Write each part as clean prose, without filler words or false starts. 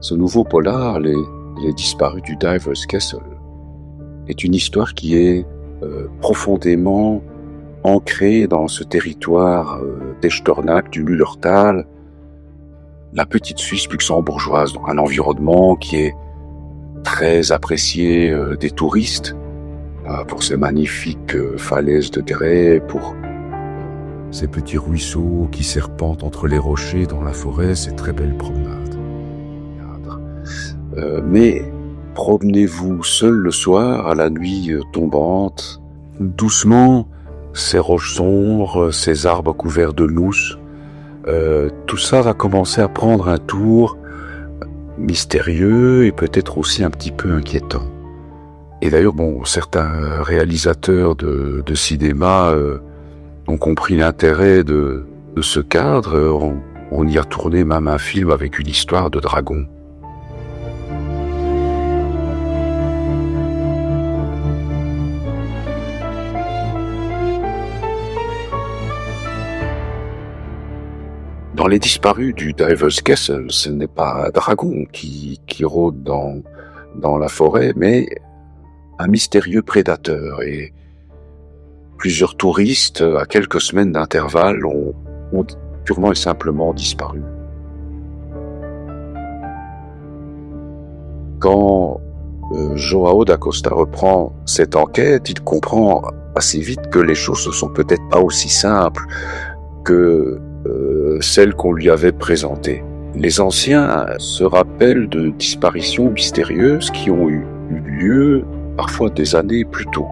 Ce nouveau polar, Les disparus du Diver's Castle, est une histoire qui est profondément ancrée dans ce territoire d'Echternach, du Mullertal, la petite Suisse luxembourgeoise, dans un environnement qui est très apprécié des touristes pour ces magnifiques falaises de grès, pour ces petits ruisseaux qui serpentent entre les rochers dans la forêt, ces très belles promenades. Mais promenez-vous seul le soir à la nuit tombante, doucement, ces roches sombres, ces arbres couverts de mousse, tout ça va commencer à prendre un tour mystérieux et peut-être aussi un petit peu inquiétant. Et d'ailleurs, certains réalisateurs de cinéma ont compris l'intérêt de ce cadre. On y a tourné même un film avec une histoire de dragon. Dans Les disparus du Diver's Castle, ce n'est pas un dragon qui rôde dans la forêt, mais un mystérieux prédateur. Et plusieurs touristes, à quelques semaines d'intervalle, ont purement et simplement disparu. Quand João da Costa reprend cette enquête, il comprend assez vite que les choses ne sont peut-être pas aussi simples que celles qu'on lui avait présentées. Les anciens se rappellent de disparitions mystérieuses qui ont eu lieu parfois des années plus tôt.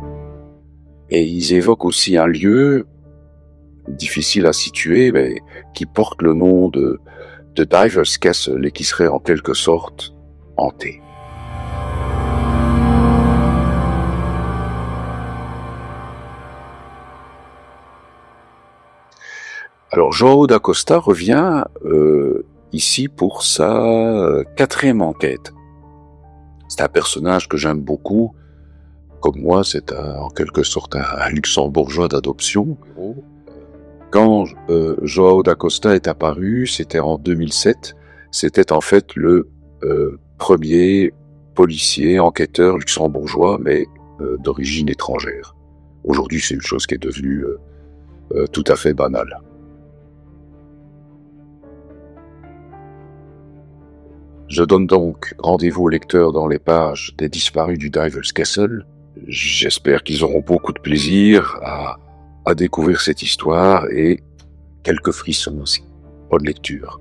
Et ils évoquent aussi un lieu difficile à situer, mais qui porte le nom de Diver's Castle et qui serait en quelque sorte hanté. Alors João da Costa revient ici pour sa quatrième enquête. C'est un personnage que j'aime beaucoup. Comme moi, c'est en quelque sorte un luxembourgeois d'adoption. Quand João da Costa est apparu, c'était en 2007. C'était en fait le premier policier, enquêteur luxembourgeois, mais d'origine étrangère. Aujourd'hui, c'est une chose qui est devenue tout à fait banale. Je donne donc rendez-vous aux lecteurs dans les pages des disparus du Diver's Castle. J'espère qu'ils auront beaucoup de plaisir à découvrir cette histoire et quelques frissons aussi. Bonne lecture.